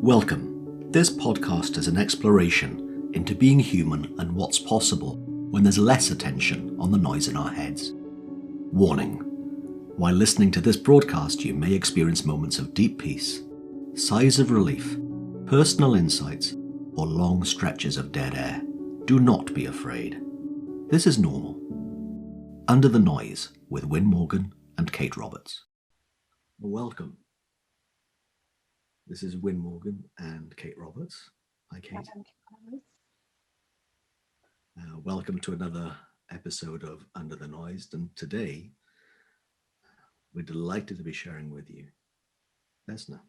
Welcome. This podcast is an exploration into being human and what's possible when there's less attention on the noise in our heads. Warning: while listening to this broadcast, you may experience moments of deep peace, sighs of relief, personal insights, or long stretches of dead air. Do not be afraid. This is normal. Under the Noise with Wyn Morgan and Kate Roberts. Welcome. This is Wyn Morgan and Kate Roberts. Hi, Kate. Welcome to another episode of Under the Noise. And today, we're delighted to be sharing with you Vesna.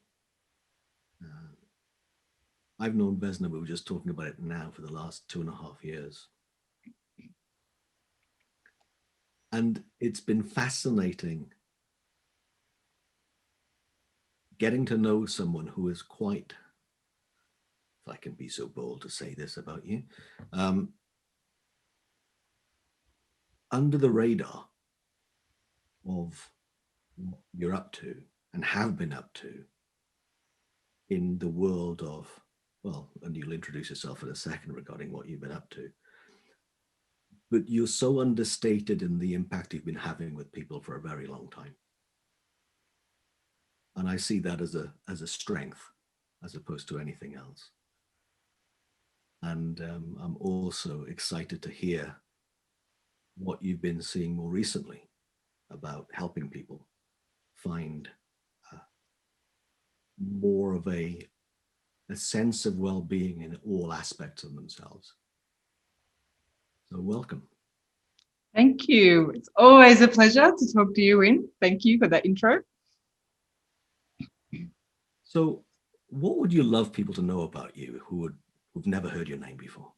I've known Vesna, we were just talking about it now, for the last 2.5 years. And it's been fascinating getting to know someone who is quite, if I can be so bold to say this about you, under the radar of what you're up to and have been up to in the world of, well, and you'll introduce yourself in a second regarding what you've been up to, but you're so understated in the impact you've been having with people for a very long time. And I see that as a strength as opposed to anything else. And I'm also excited to hear what you've been seeing more recently about helping people find more of a sense of well-being in all aspects of themselves. So welcome. Thank you. It's always a pleasure to talk to you, Wyn. Thank you for that intro. So what would you love people to know about you who've never heard your name before?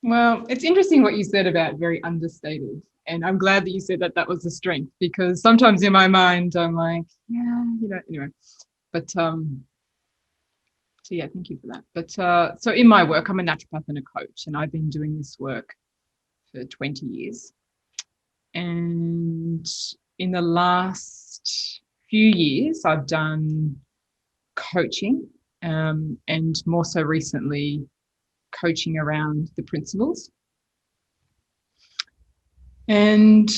Well, it's interesting what you said about very understated. And I'm glad that you said that was a strength, because sometimes in my mind, I'm like, yeah, anyway. But so yeah, thank you for that. But so in my work, I'm a naturopath and a coach, and I've been doing this work for 20 years. And in the last few years, I've done coaching, and more so recently, coaching around the principles. And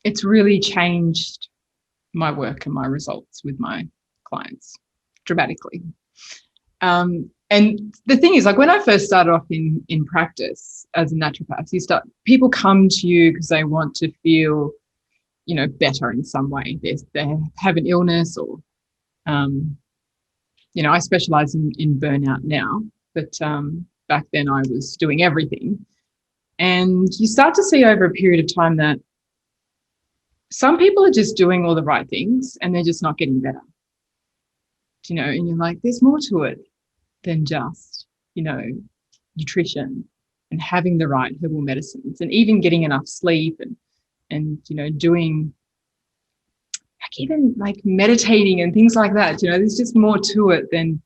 it's really changed my work and my results with my clients dramatically. And the thing is, like, when I first started off in practice as a naturopath, people come to you because they want to feel, better in some way. They have an illness, or, I specialize in burnout now, but back then I was doing everything. And you start to see over a period of time that some people are just doing all the right things and they're just not getting better. And you're like, there's more to it than just, nutrition and having the right herbal medicines and even getting enough sleep and doing even meditating and things like that. There's just more to it than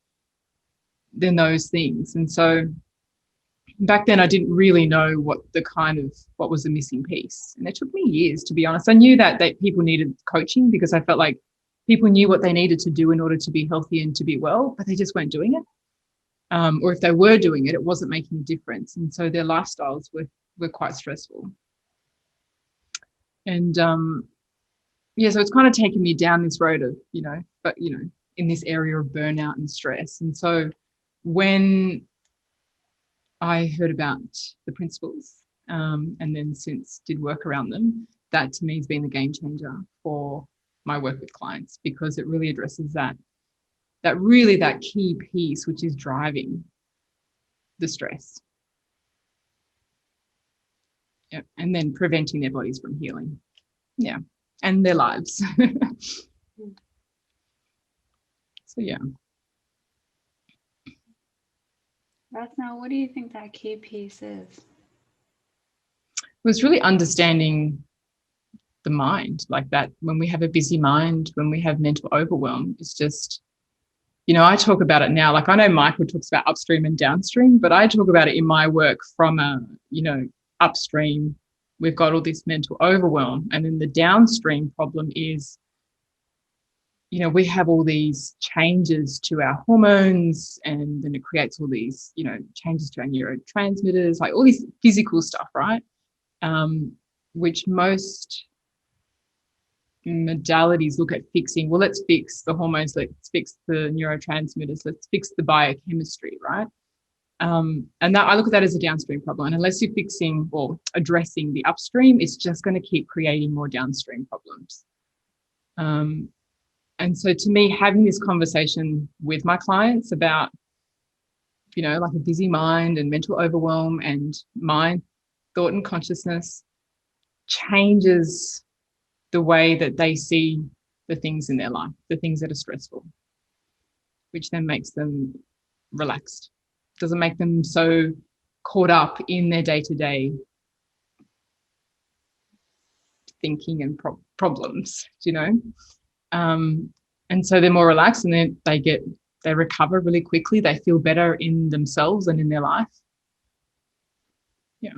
those things. And so back then I didn't really know what was the missing piece. And it took me years, to be honest. I knew that people needed coaching because I felt like people knew what they needed to do in order to be healthy and to be well, but they just weren't doing it. Or if they were doing it, it wasn't making a difference. And so their lifestyles were quite stressful. And so it's kind of taken me down this road of, in this area of burnout and stress. And so when I heard about the principles, and then since did work around them, that to me has been the game changer for my work with clients, because it really addresses that key piece, which is driving the stress. Yeah, and then preventing their bodies from healing. Yeah, and their lives. So yeah. Vesna, what do you think that key piece is? It was really understanding the mind, like that when we have a busy mind, when we have mental overwhelm, it's just, I talk about it now. Like, I know Michael talks about upstream and downstream, but I talk about it in my work from upstream. We've got all this mental overwhelm, and then the downstream problem is we have all these changes to our hormones, and then it creates all these, changes to our neurotransmitters, like all this physical stuff, right? Which most modalities look at fixing. Well, let's fix the hormones, let's fix the neurotransmitters, let's fix the biochemistry, right? And that, I look at that as a downstream problem. And unless you're fixing or addressing the upstream, it's just going to keep creating more downstream problems. And so to me, having this conversation with my clients about, like a busy mind and mental overwhelm and mind, thought and consciousness changes the way that they see the things in their life, the things that are stressful, which then makes them relaxed. Doesn't make them so caught up in their day-to-day thinking and problems, and so they're more relaxed, and then they recover really quickly. They feel better in themselves and in their life. Yeah.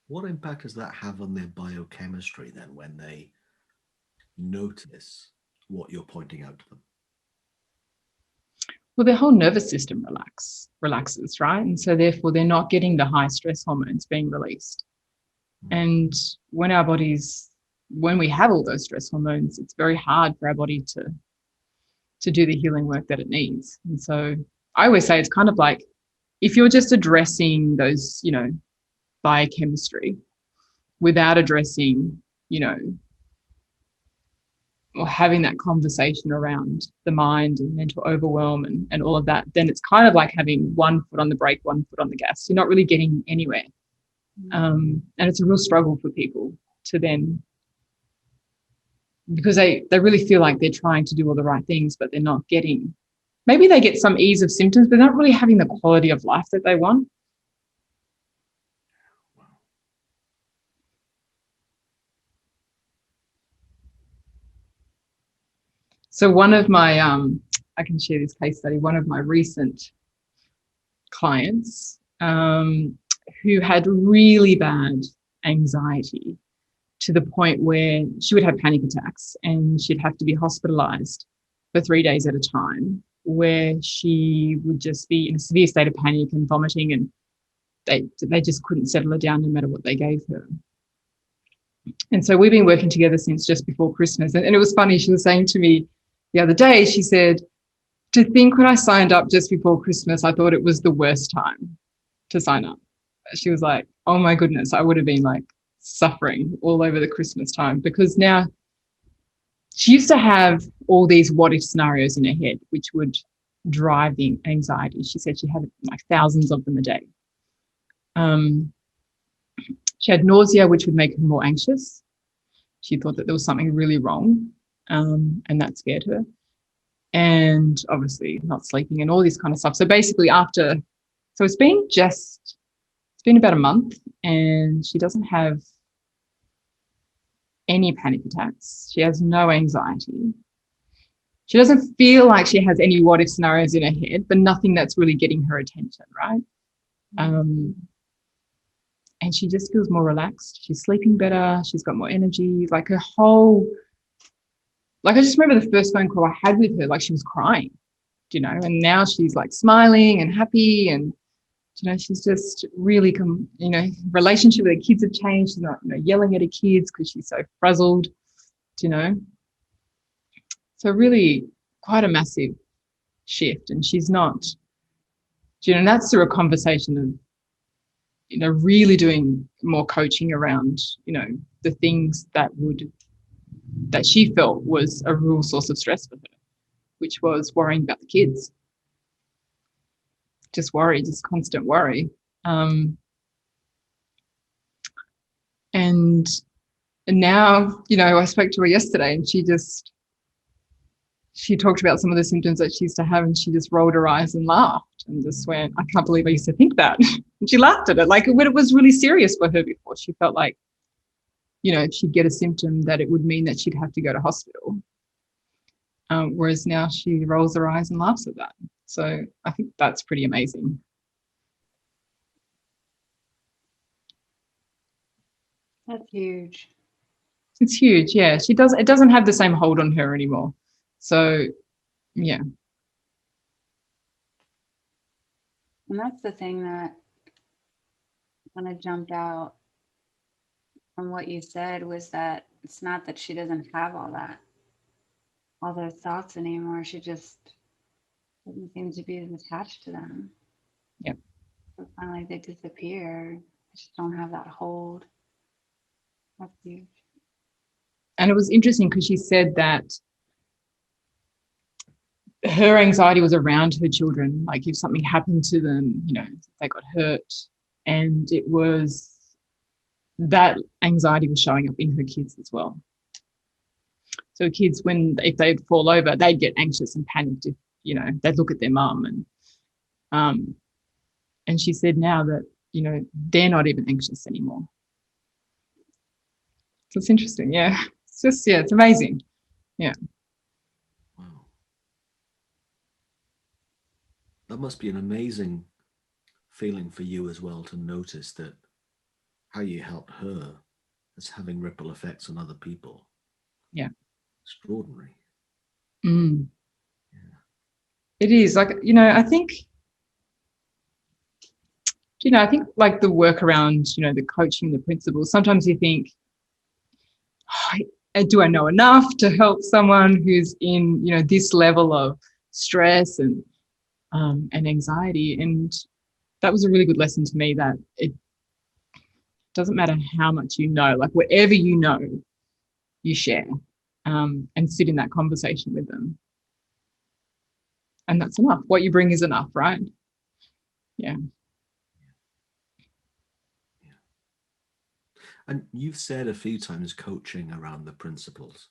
What impact does that have on their biochemistry then when they notice what you're pointing out to them? Well, their whole nervous system relaxes, right? And so therefore they're not getting the high stress hormones being released. And when we have all those stress hormones, it's very hard for our body to do the healing work that it needs. And so I always say it's kind of like, if you're just addressing those, biochemistry without addressing, or having that conversation around the mind and mental overwhelm and all of that, then it's kind of like having one foot on the brake, one foot on the gas. You're not really getting anywhere. And it's a real struggle for people to then, because they really feel like they're trying to do all the right things, but they're not getting, maybe they get some ease of symptoms, but they're not really having the quality of life that they want. So one of my, I can share this case study, one of my recent clients who had really bad anxiety to the point where she would have panic attacks and she'd have to be hospitalized for 3 days at a time, where she would just be in a severe state of panic and vomiting, and they just couldn't settle her down no matter what they gave her. And so we've been working together since just before Christmas. And it was funny, she was saying to me the other day, she said, to think when I signed up just before Christmas, I thought it was the worst time to sign up. She was like, oh my goodness, I would have been like suffering all over the Christmas time, because now she used to have all these what if scenarios in her head, which would drive the anxiety. She said she had like thousands of them a day. She had nausea, which would make her more anxious. She thought that there was something really wrong, and that scared her. And obviously not sleeping and all this kind of stuff. So basically it's been about a month, and she doesn't have any panic attacks. She has no anxiety. She doesn't feel like she has any what if scenarios in her head, but nothing that's really getting her attention, right? And she just feels more relaxed. She's sleeping better. She's got more energy. Like her whole, like I just remember the first phone call I had with her, like she was crying, and now she's like smiling and happy, and she's just really, relationship with her kids have changed. She's not, yelling at her kids because she's so frazzled, So really quite a massive shift. And she's not, and that's through a conversation of, really doing more coaching around, the things that she felt was a real source of stress for her, which was worrying about the kids. Just constant worry. And now, I spoke to her yesterday, and she talked about some of the symptoms that she used to have, and she just rolled her eyes and laughed and just went, I can't believe I used to think that. And she laughed at it, like when it was really serious for her before. She felt like, if she'd get a symptom, that it would mean that she'd have to go to hospital. whereas now she rolls her eyes and laughs at that. So I think that's pretty amazing. That's huge. It's huge, yeah. It doesn't have the same hold on her anymore. So yeah. And that's the thing that kind of jumped out from what you said, was that it's not that she doesn't have all those thoughts anymore. She just doesn't seem to be as attached to them. Yeah. It's kind of like they disappear. They just don't have that hold. That's huge. And it was interesting because she said that her anxiety was around her children, like if something happened to them, you know, if they got hurt, and it was that anxiety was showing up in her kids as well. So kids, if they'd fall over, they'd get anxious and panicked if, you know, they'd look at their mum, and she said now that, you know, they're not even anxious anymore. So it's interesting, yeah. It's just, yeah, it's amazing. Yeah. Wow. That must be an amazing feeling for you as well, to notice that how you helped her is having ripple effects on other people. Yeah. Extraordinary. Mm. Yeah. It is, like, you know, I think like the work around, you know, the coaching, the principles, sometimes you think, do I know enough to help someone who's in, you know, this level of stress and anxiety? And that was a really good lesson to me, that it doesn't matter how much you know, like whatever you know, you share, and sit in that conversation with them. And that's enough. What you bring is enough, right? Yeah. And you've said a few times coaching around the principles.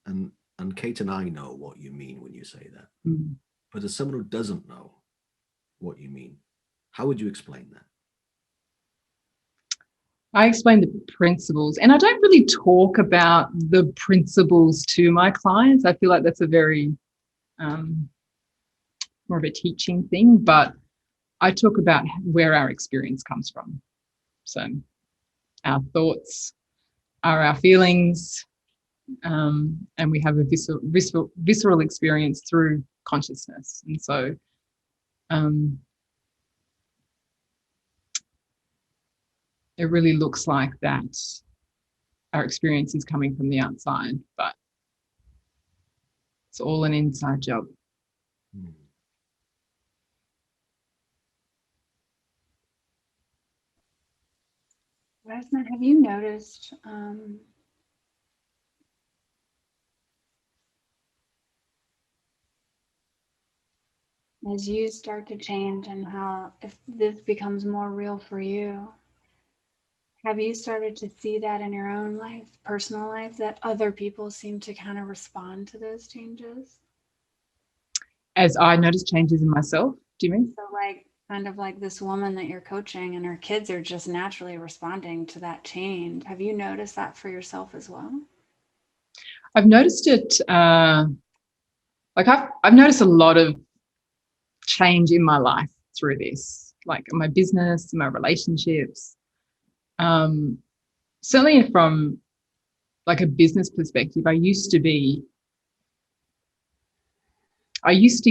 And Kate and I know what you mean when you say that. Mm. But as someone who doesn't know what you mean, how would you explain that? I explain the principles, and I don't really talk about the principles to my clients. I feel like that's a very more of a teaching thing, but I talk about where our experience comes from. So our thoughts are our feelings, and we have a visceral experience through consciousness. And so it really looks like that our experience is coming from the outside, but it's all an inside job. Hmm. Vesna, have you noticed as you start to change, and how, if this becomes more real for you, have you started to see that in your own life, personal life, that other people seem to kind of respond to those changes? As I notice changes in myself, do you mean? So like, kind of like this woman that you're coaching, and her kids are just naturally responding to that change. Have you noticed that for yourself as well? I've noticed it, like I've noticed a lot of change in my life through this, like my business, my relationships. Certainly from like a business perspective, I used to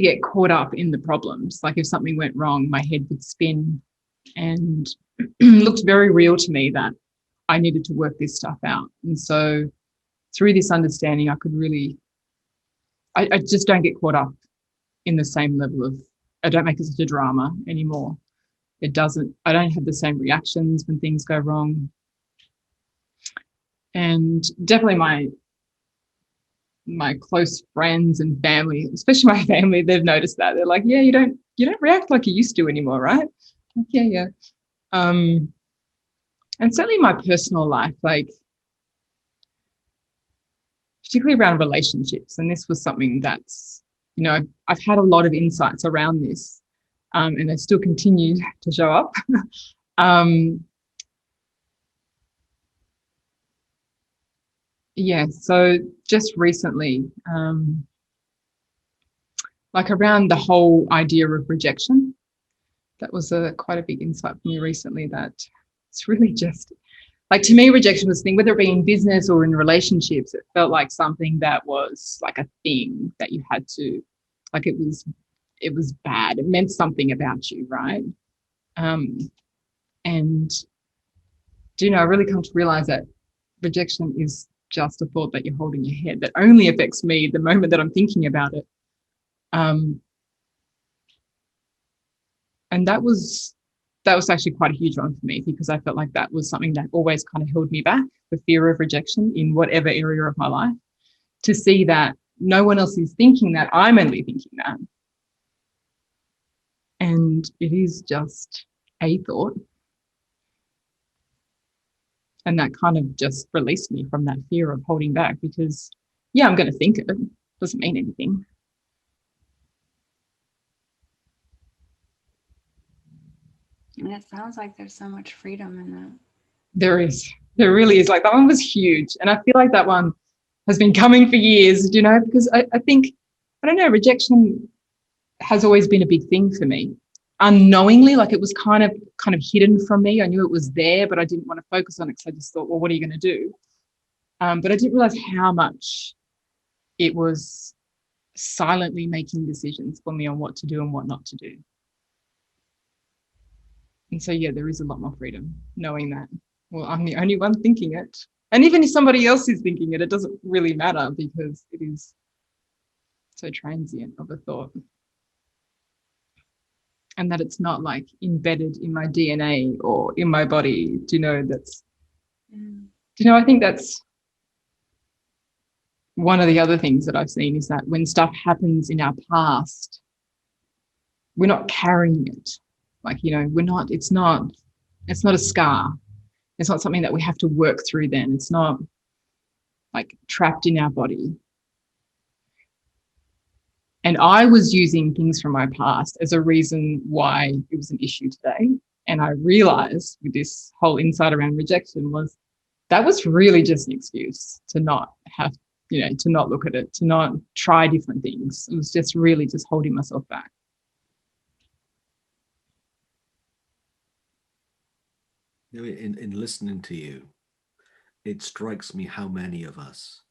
get caught up in the problems. Like if something went wrong, my head would spin, and it looked very real to me that I needed to work this stuff out. And so through this understanding, I could really, I just don't get caught up in the same level of, I don't make it such a drama anymore. I don't have the same reactions when things go wrong. And definitely my close friends and family, especially my family, they've noticed that. They're like, yeah, you don't react like you used to anymore, right? Like, yeah. And certainly my personal life, like particularly around relationships. And this was something that's, you know, I've had a lot of insights around this, and they still continue to show up. Yeah, so just recently, like around the whole idea of rejection, that was quite a big insight for me recently, that it's really just like, to me, rejection was a thing, whether it be in business or in relationships, it felt like something that was like a thing that you had to, like, it was bad. It meant something about you, right? Um, and I really come to realize that rejection is just a thought that you hold in your head that only affects me the moment that I'm thinking about it. Um, and that was actually quite a huge one for me, because I felt like that was something that always kind of held me back, the fear of rejection in whatever area of my life. To see that no one else is thinking that, I'm only thinking that. And it is just a thought. And that kind of just released me from that fear of holding back, because, yeah, I'm going to think it. Doesn't mean anything. And it sounds like there's so much freedom in that. There is. There really is. Like, that one was huge. And I feel like that one has been coming for years, because I think, I don't know, rejection has always been a big thing for me. Unknowingly, like, it was kind of hidden from me. I knew it was there, but I didn't want to focus on it, because I just thought, well, what are you going to do? But I didn't realize how much it was silently making decisions for me on what to do and what not to do. And so, yeah, there is a lot more freedom knowing that, well, I'm the only one thinking it. And even if somebody else is thinking it, it doesn't really matter, because it is so transient of a thought. And that it's not like embedded in my DNA or in my body. I think that's one of the other things that I've seen, is that when stuff happens in our past, we're not carrying it. Like, it's not a scar. It's not something that we have to work through then. It's not like trapped in our body. And I was using things from my past as a reason why it was an issue today. And I realized with this whole insight around rejection that was really just an excuse to not have, to not look at it, to not try different things. It was just really just holding myself back. In listening to you, it strikes me how many of us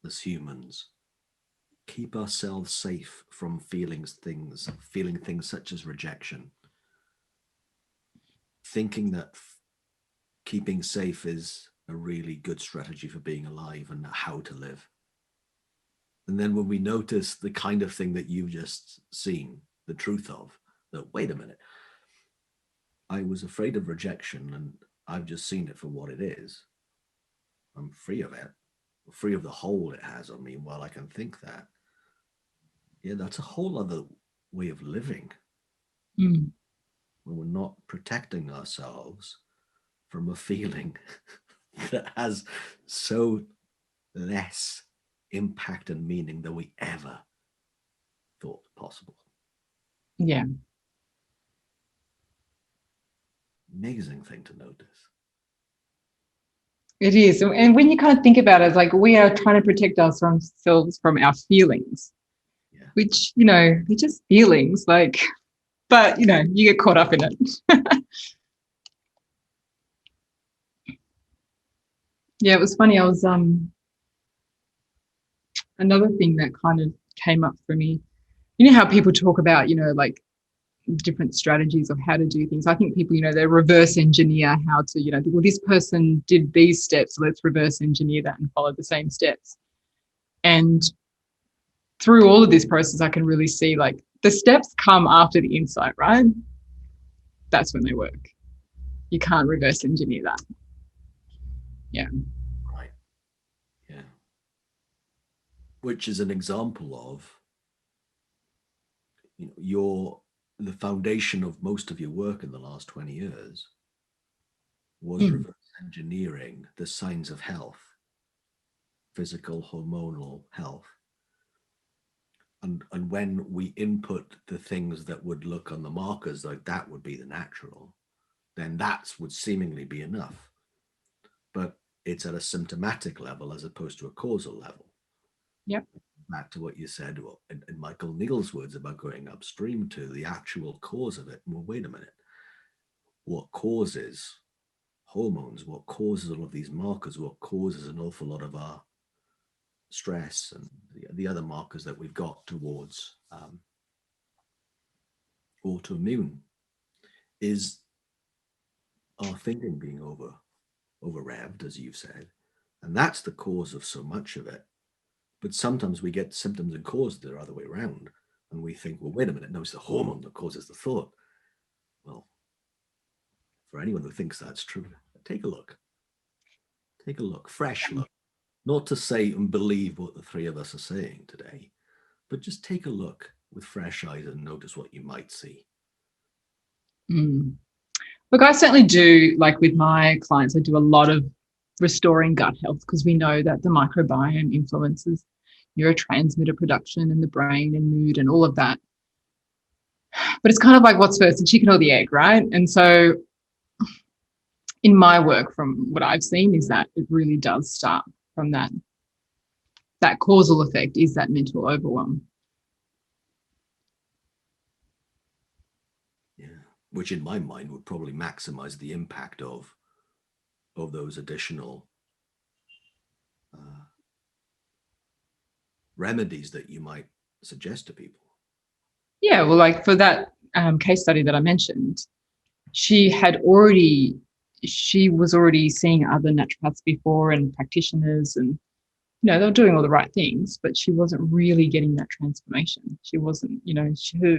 as humans keep ourselves safe from feeling things such as rejection, thinking that keeping safe is a really good strategy for being alive and how to live. And then when we notice the kind of thing that you've just seen, the truth of, that, wait a minute, I was afraid of rejection and I've just seen it for what it is. I'm free of it, free of the hold it has on me while I can think that. Yeah, that's a whole other way of living. Mm. When we're not protecting ourselves from a feeling that has so less impact and meaning than we ever thought possible. Yeah. Amazing thing to notice. It is. And when you kind of think about it, it's like we are trying to protect ourselves from our feelings, which, they're just feelings, like, but, you get caught up in it. Yeah, it was funny. I was, another thing that kind of came up for me, how people talk about, like different strategies of how to do things. I think people, they reverse engineer how to, well, this person did these steps, so let's reverse engineer that and follow the same steps. And through all of this process, I can really see, like, the steps come after the insight, right? That's when they work. You can't reverse engineer that. Yeah. Right. Yeah. Which is an example of, the foundation of most of your work in the last 20 years was reverse engineering the signs of health, physical, hormonal health. And when we input the things that would look on the markers like that would be the natural, then that would seemingly be enough. But it's at a symptomatic level as opposed to a causal level. Yep. Back to what you said, well, in Michael Neal's words about going upstream to the actual cause of it. Well, wait a minute. What causes hormones? What causes all of these markers? What causes an awful lot of our stress and the other markers that we've got towards autoimmune is our thinking being over revved, as you've said, and that's the cause of so much of it. But sometimes we get symptoms and causes that are the other way around, and we think, well, wait a minute, no, it's the hormone that causes the thought. Well, for anyone who thinks that's true, take a look, fresh look, not to say and believe what the three of us are saying today, but just take a look with fresh eyes and notice what you might see. Look, I certainly do, like with my clients, I do a lot of restoring gut health because we know that the microbiome influences neurotransmitter production in the brain and mood and all of that. But it's kind of like what's first, the chicken or the egg, right? And so in my work, from what I've seen, is that it really does start from that causal effect is that mental overwhelm. Yeah, which in my mind would probably maximize the impact of those additional remedies that you might suggest to people. Yeah, well, like for that case study that I mentioned, she was already seeing other naturopaths before and practitioners, and they were doing all the right things, but she wasn't really getting that transformation. She wasn't, her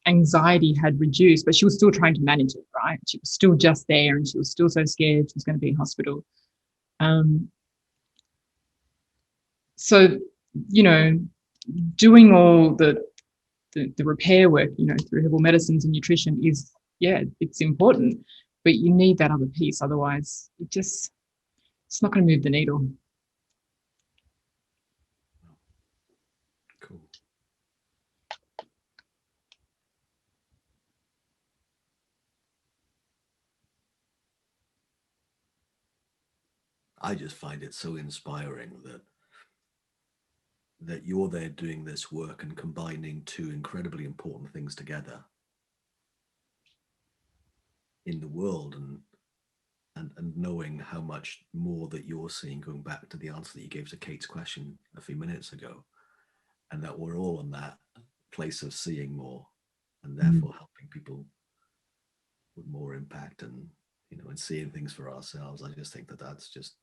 anxiety had reduced, but she was still trying to manage it, right? She was still just there, and she was still so scared she was going to be in hospital. So, doing all the repair work, through herbal medicines and nutrition is, it's important, but you need that other piece. Otherwise, it's not going to move the needle. Cool. I just find it so inspiring that you're there doing this work and combining two incredibly important things together in the world, and knowing how much more that you're seeing, going back to the answer that you gave to Kate's question a few minutes ago, and that we're all in that place of seeing more and therefore helping people with more impact and and seeing things for ourselves. I just think that that's just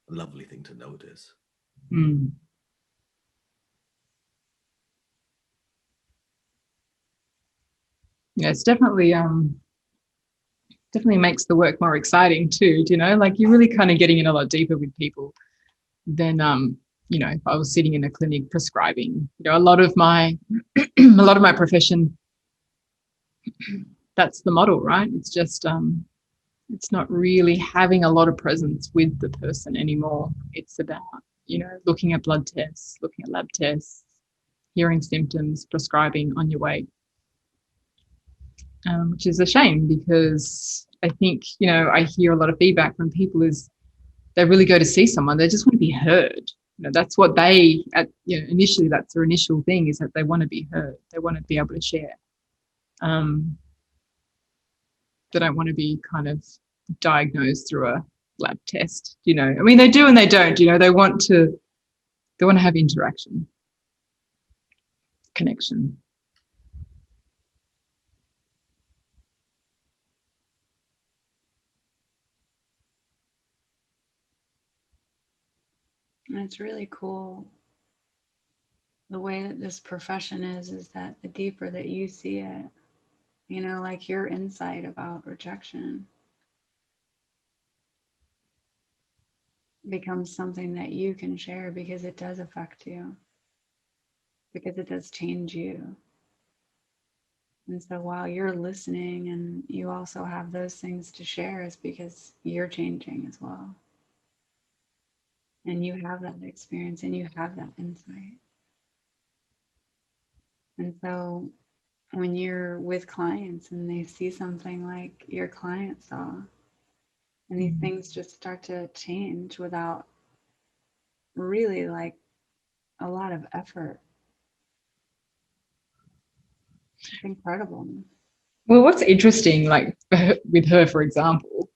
a lovely thing to notice. Yeah, it's definitely makes the work more exciting too. Like you're really kind of getting in a lot deeper with people than if I was sitting in a clinic prescribing. A lot of my profession, that's the model, right? It's just it's not really having a lot of presence with the person anymore. It's about looking at blood tests, looking at lab tests, hearing symptoms, prescribing on your way. Which is a shame, because I think, I hear a lot of feedback from people is they really go to see someone, they just want to be heard. That's what they, initially, that's their initial thing, is that they want to be heard. They want to be able to share. They don't want to be kind of diagnosed through a lab test. I mean, they do and they don't. They want to have interaction, connection. And it's really cool. The way that this profession is that the deeper that you see it, like your insight about rejection becomes something that you can share because it does affect you, because it does change you. And so while you're listening and you also have those things to share, is because you're changing as well. And you have that experience and you have that insight. And so when you're with clients and they see something like your client saw, And these things just start to change without really like a lot of effort. It's incredible. Well, what's interesting, like with her, for example,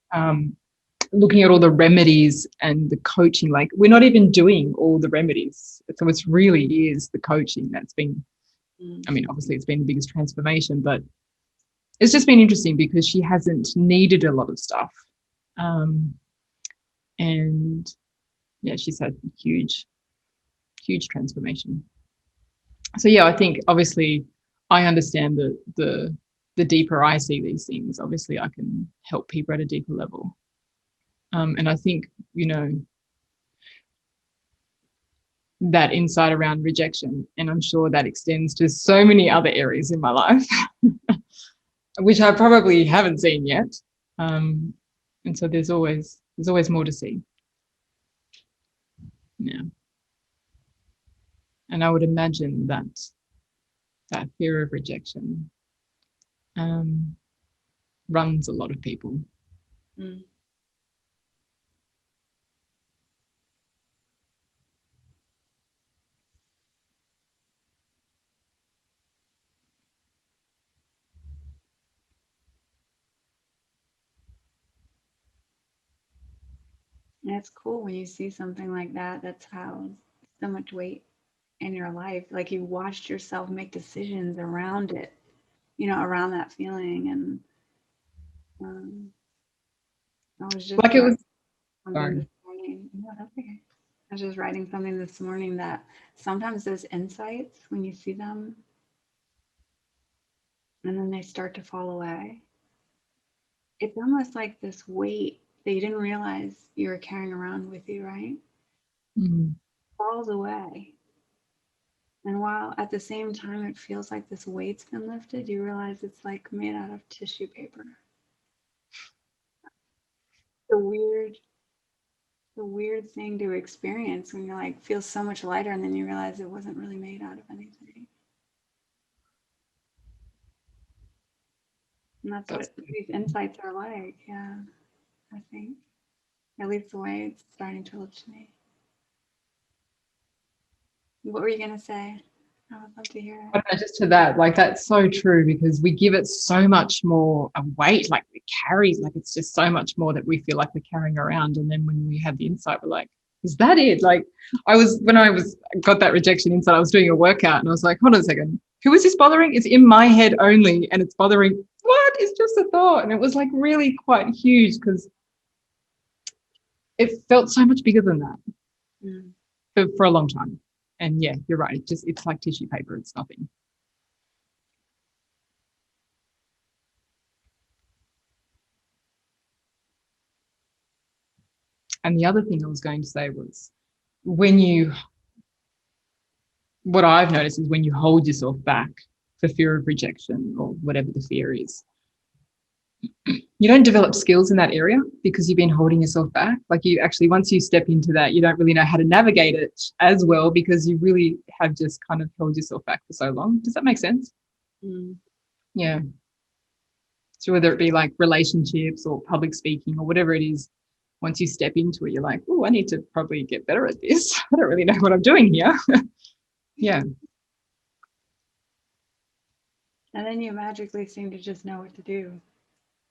looking at all the remedies and the coaching, like we're not even doing all the remedies. So it's really is the coaching that's been, I mean, obviously it's been the biggest transformation, but it's just been interesting because she hasn't needed a lot of stuff. And yeah, she's had huge transformation. So yeah, I think obviously I understand the deeper I see these things, obviously I can help people at a deeper level. And I think, that insight around rejection, and I'm sure that extends to so many other areas in my life, which I probably haven't seen yet. And so there's always more to see. Yeah. And I would imagine that fear of rejection runs a lot of people. Mm. And it's cool when you see something like that that's housed so much weight in your life. Like you watched yourself make decisions around it, around that feeling. And I was just Like it was, something sorry. this morning. No, that's okay. I was just writing something this morning that sometimes those insights, when you see them and then they start to fall away, it's almost like this weight that you didn't realize you were carrying around with you, right? Mm. Falls away. And while at the same time it feels like this weight's been lifted, you realize it's like made out of tissue paper. The weird thing to experience when you're like feels so much lighter and then you realize it wasn't really made out of anything. And that's what these insights are like. Yeah, I think. At least the way it's starting to look to me. What were you going to say? I would love to hear it. I don't know, just to that, like that's so true because we give it so much more a weight, like it carries, like it's just so much more that we feel like we're carrying around. And then when we have the insight, we're like, is that it? Like when I got that rejection insight, I was doing a workout and I was like, hold on a second, who is this bothering? It's in my head only and it's bothering. What? It's just a thought. And it was like really quite huge because it felt so much bigger than that for a long time. And yeah, you're right. It's like tissue paper. It's nothing. And the other thing I was going to say was what I've noticed is when you hold yourself back for fear of rejection or whatever the fear is, you don't develop skills in that area because you've been holding yourself back. Like you actually, once you step into that, you don't really know how to navigate it as well because you really have just kind of held yourself back for so long. Does that make sense? Yeah. So whether it be like relationships or public speaking or whatever it is, once you step into it, you're like, oh, I need to probably get better at this. I don't really know what I'm doing here. Yeah. And then you magically seem to just know what to do.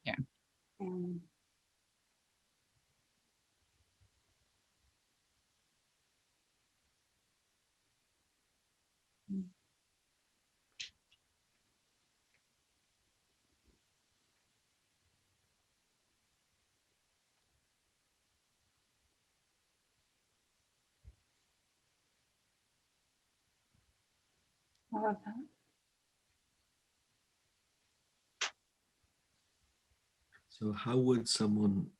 Yeah. I love that. So how would someone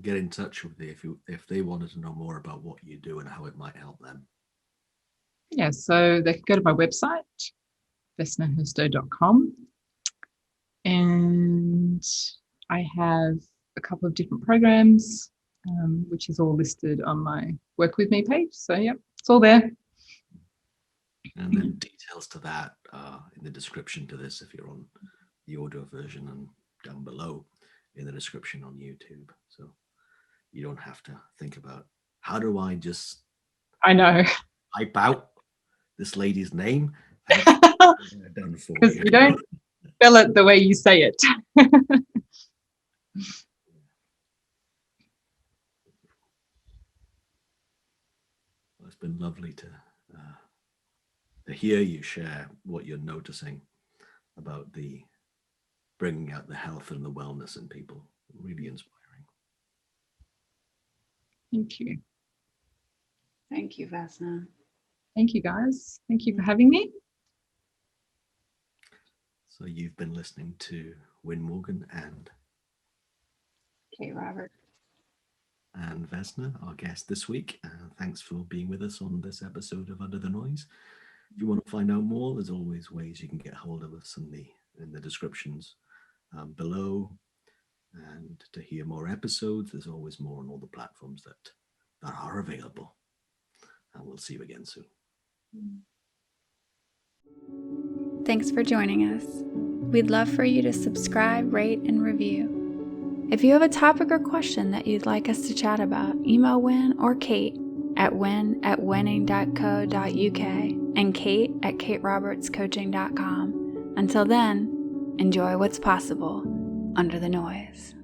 get in touch with you if they wanted to know more about what you do and how it might help them? Yeah, so they can go to my website, vesnahrsto.com, and I have a couple of different programs, which is all listed on my Work With Me page. So, yeah, it's all there. And then details to that in the description to this if you're on the audio version, and down below in the description on YouTube. So You don't have to think about, how do I just I know. type out this lady's name? Done for Because you. you don't spell it the way you say it. It's been lovely to hear you share what you're noticing about the bringing out the health and the wellness in people. Really inspiring. Thank you. Thank you, Vesna. Thank you, guys. Thank you for having me. So you've been listening to Wyn Morgan and Kate Robert. And Vesna, our guest this week. Thanks for being with us on this episode of Under the Noise. If you want to find out more, there's always ways you can get hold of us in the descriptions below. And to hear more episodes, there's always more on all the platforms that are available. And we'll see you again soon. Thanks for joining us. We'd love for you to subscribe, rate, and review. If you have a topic or question that you'd like us to chat about, email Wyn or Kate at wyn@winning.co.uk and Kate at katerobertscoaching.com. Until then, enjoy what's possible under the noise.